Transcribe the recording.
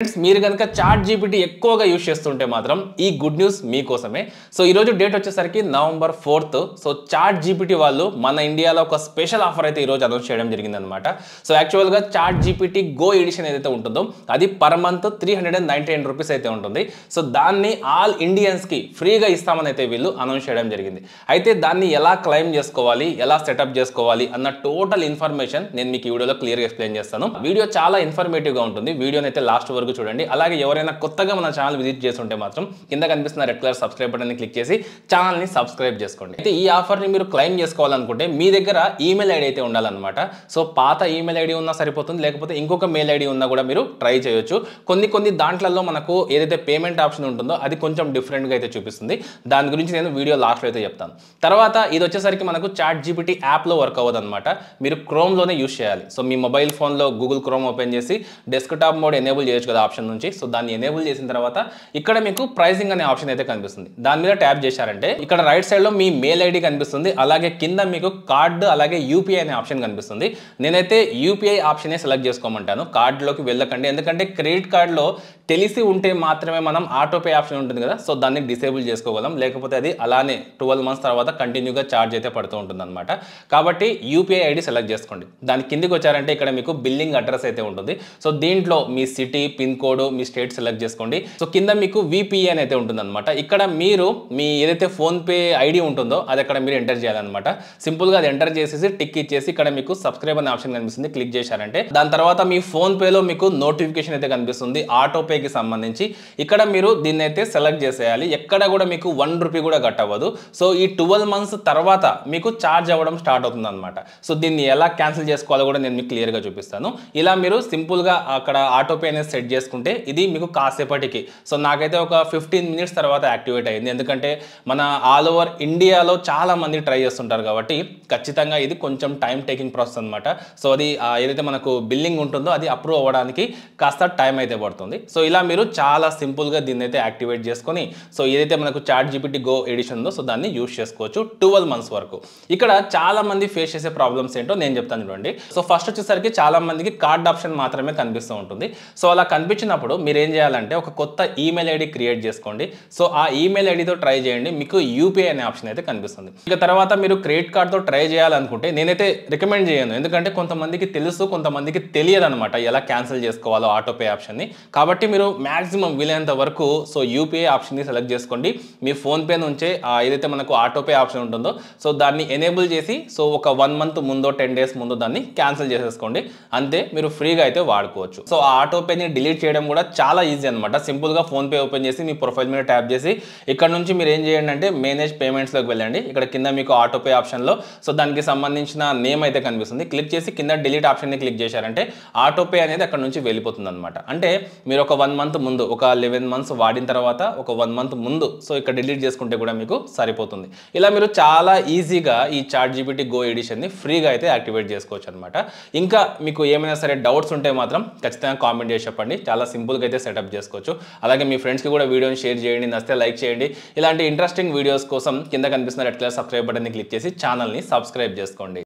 Friends మీరు గనుక chat GPT ఎక్కువగా యూస్ చేస్తుంటే మాత్రం ఈ గుడ్ న్యూస్ మీకోసమే. సో ఈ రోజు డేట్ వచ్చేసరికి November 4th. So chat GPT వాళ్ళు మన ఇండియాలో ఒక స్పెషల్ ఆఫర్ అయితే ఈ రోజు అనౌన్స్ చేయడం జరిగిందనమాట. సో యాక్చువల్గా చాట్ జీపీటీ గో ఎడిషన్ ఏదైతే ఉంటుందో అది పర్ మంత్ 399 రూపీస్ అయితే ఉంటుంది. సో దాన్ని ఆల్ ఇండియన్స్కి ఫ్రీగా ఇస్తామని అయితే వీళ్ళు అనౌన్స్ చేయడం జరిగింది. అయితే దాన్ని ఎలా క్లెయిమ్ చేసుకోవాలి, ఎలా సెటప్ చేసుకోవాలి అన్న టోటల్ ఇన్ఫర్మేషన్ నేను మీకు ఈ వీడియోలో క్లియర్గా ఎక్స్ప్లెయిన్ చేస్తాను. వీడియో చాలా ఇన్ఫర్మేటివ్గా ఉంటుంది. వీడియోని అయితే లాస్ట్ వరకు చూడండి. అలాగే ఎవరైనా కొత్తగా మన ఛానల్ విజిట్ చేస్తుంటే మాత్రం కింద కనిపిస్తున్న రెడ్ కలర్ సబ్స్క్రైబ్ బటన్ ని క్లిక్ చేసి ఛానల్ ని సబ్స్క్రైబ్ చేసుకోండి. అయితే ఈ ఆఫర్ ని మీరు క్లెయిమ్ చేసుకోవాలనుకుంటే మీ దగ్గర ఈమెయిల్ ఐడి అయితే ఉండాలన్నమాట. సో పాత ఈమెయిల్ ఐడి ఉన్నా సరిపోతుంది, లేకపోతే ఇంకొక మెయిల్ ఐడి ఉన్నా కూడా మీరు ట్రై చేయొచ్చు. కొన్ని దాంట్లలో మనకు ఏదైతే పేమెంట్ ఆప్షన్ ఉంటుందో అది కొంచెం డిఫరెంట్గా అయితే చూపిస్తుంది. దాని గురించి నేను వీడియో లాస్ట్లో అయితే చెప్తాను. తర్వాత ఇది వచ్చేసరికి మనకు చాట్ జీపీటీ యాప్లో వర్క్ అవ్వదు అనమాట. మీరు క్రోమ్లోనే యూస్ చేయాలి. సో మీ మొబైల్ ఫోన్లో గూగుల్ క్రోమ్ ఓపెన్ చేసి డెస్క్టాప్ మోడ్ ఎనేబుల్ చేయొచ్చు కదా ఆప్షన్ నుంచి. సో దాన్ని ఎనేబుల్ చేసిన తర్వాత ఇక్కడ మీకు ప్రైసింగ్ అనే ఆప్షన్ అయితే కనిపిస్తుంది. దాని మీద ట్యాప్ చేశారంటే ఇక్కడ రైట్ సైడ్ లో మీ మెయిల్ ఐడి కనిపిస్తుంది. అలాగే కింద మీకు కార్డు అలాగే యూపీఐ అనే ఆప్షన్ కనిపిస్తుంది. నేనైతే యూపీఐ ఆప్షన్ సెలెక్ట్ చేసుకోమంటాను. కార్డులోకి వెళ్ళకండి, ఎందుకంటే క్రెడిట్ కార్డులో తెలిసి ఉంటే మాత్రమే మనం ఆటోపే ఆప్షన్ ఉంటుంది కదా, సో దాన్ని డిసేబుల్ చేసుకోగలం. లేకపోతే అది అలానే 12 months తర్వాత కంటిన్యూగా ఛార్జ్ అయితే పడుతూ ఉంటుంది అనమాట. కాబట్టి యూపీఐ ఐడి సెలెక్ట్ చేసుకోండి. దాని కిందికి వచ్చారంటే ఇక్కడ మీకు బిల్లింగ్ అడ్రస్ అయితే ఉంటుంది. సో దీంట్లో మీ సిటీ, పిన్ కోడ్, మీ స్టేట్ సెలెక్ట్ చేసుకోండి. సో కింద మీకు విపిఎన్ అయితే ఉంటుంది అనమాట. ఇక్కడ మీరు మీ ఏదైతే ఫోన్పే ఐడి ఉంటుందో అది అక్కడ మీరు ఎంటర్ చేయాలన్నమాట. సింపుల్గా అది ఎంటర్ చేసేసి టిక్ ఇచ్చేసి ఇక్కడ మీకు సబ్స్క్రైబ్ అనే ఆప్షన్ కనిపిస్తుంది, క్లిక్ చేశారంటే దాని తర్వాత మీ ఫోన్పేలో మీకు నోటిఫికేషన్ అయితే కనిపిస్తుంది ఆటోపే కి సంబంధించి. ఇక్కడ మీరు దీన్ని అయితే సెలెక్ట్ చేసేయాలి. ఎక్కడ కూడా మీకు 1 రూపీ కూడా కట్ అవ్వదు. సో ఈ 12 months తర్వాత మీకు ఛార్జ్ అవ్వడం స్టార్ట్ అవుతుంది అనమాట. సో దీన్ని ఎలా క్యాన్సిల్ చేసుకోవాలో కూడా నేను మీకు క్లియర్గా చూపిస్తాను. ఇలా మీరు సింపుల్గా అక్కడ ఆటోపే అనేది సెట్ చేసుకుంటే ఇది మీకు కాసేపటికి, సో నాకైతే ఒక 15 minutes తర్వాత యాక్టివేట్ అయింది. ఎందుకంటే మన ఆల్ ఓవర్ ఇండియాలో చాలా మంది ట్రై చేస్తుంటారు కాబట్టి ఖచ్చితంగా ఇది కొంచెం టైం టేకింగ్ ప్రాసెస్ అనమాట. సో అది ఏదైతే మనకు బిల్లింగ్ ఉంటుందో అది అప్రూవ్ అవ్వడానికి కాస్త టైం అయితే పడుతుంది. సో ఇలా మీరు చాలా సింపుల్గా దీన్ని అయితే యాక్టివేట్ చేసుకొని సో ఏదైతే మనకు చాట్ జీపీటీ గో ఎడిషన్ ఉందో సో దాన్ని యూస్ చేసుకోవచ్చు 12 months వరకు. ఇక్కడ చాలా మంది ఫేస్ చేసే ప్రాబ్లమ్స్ ఏంటో నేను చెప్తాను చూడండి. సో ఫస్ట్ వచ్చేసరికి చాలా మందికి కార్డ్ ఆప్షన్ మాత్రమే కనిపిస్తూ ఉంటుంది. సో అలా కనిపించినప్పుడు మీరు ఏం చేయాలంటే ఒక కొత్త ఈమెయిల్ ఐడి క్రియేట్ చేసుకోండి. సో ఆ ఈమెయిల్ ఐడితో ట్రై చేయండి, మీకు యూపీఐ అనే ఆప్షన్ అయితే కనిపిస్తుంది. ఇక తర్వాత మీరు క్రెడిట్ కార్డ్తో ట్రై చేయాలనుకుంటే నేనైతే రికమెండ్ చేయను, ఎందుకంటే కొంతమందికి తెలుసు, కొంతమందికి తెలియదు అనమాట ఎలా క్యాన్సిల్ చేసుకోవాలో ఆటోపే ఆప్షన్ని. కాబట్టి మీరు మ్యాక్సిమం వీలైనంత వరకు సో యూపీఐ ఆప్షన్ని సెలెక్ట్ చేసుకోండి. మీ ఫోన్పే నుంచే ఏదైతే మనకు ఆటోపే ఆప్షన్ ఉంటుందో సో దాన్ని ఎనేబుల్ చేసి సో ఒక 1 month ముందో 10 days ముందో దాన్ని క్యాన్సిల్ చేసేసుకోండి. అంతే, మీరు ఫ్రీగా అయితే వాడుకోవచ్చు. సో ఆ ఆటోపేని డిలీట్ చేయడం కూడా చాలా ఈజీ అనమాట. సింపుల్గా ఫోన్పే ఓపెన్ చేసి మీ ప్రొఫైల్ మీద ట్యాప్ చేసి ఇక్కడ నుంచి మీరు ఏం చేయండి అంటే మేనేజ్ పేమెంట్స్లోకి వెళ్ళండి. ఇక్కడ కింద మీకు ఆటోపే ఆప్షన్లో సో దానికి సంబంధించిన నేమ్ అయితే కనిపిస్తుంది. క్లిక్ చేసి కింద డిలీట్ ఆప్షన్ని క్లిక్ చేశారంటే ఆటోపే అనేది అక్కడ నుంచి వెళ్ళిపోతుంది అనమాట. అంటే మీరు ఒక 1 month ముందు, ఒక 11 months వాడిన తర్వాత ఒక 1 month ముందు సో ఇక్కడ డిలీట్ చేసుకుంటే కూడా మీకు సరిపోతుంది. ఇలా మీరు చాలా ఈజీగా ఈ చాట్ జీపీటీ గో ఎడిషన్ని ఫ్రీగా అయితే యాక్టివేట్ చేసుకోవచ్చు అనమాట. ఇంకా మీకు ఏమైనా సరే డౌట్స్ ఉంటే మాత్రం ఖచ్చితంగా కామెంట్ చేసి చెప్పండి. చాలా సింపుల్గా అయితే సెటప్ చేసుకోవచ్చు. అలాగే మీ ఫ్రెండ్స్కి కూడా వీడియోని షేర్ చేయండి, నచ్చితే లైక్ చేయండి. ఇలాంటి ఇంట్రెస్టింగ్ వీడియోస్ కోసం కింద కనిపిస్తున్న రెడ్ కలర్ సబ్స్క్రైబ్ బటన్ని క్లిక్ చేసి ఛానల్ని సబ్స్క్రైబ్ చేసుకోండి.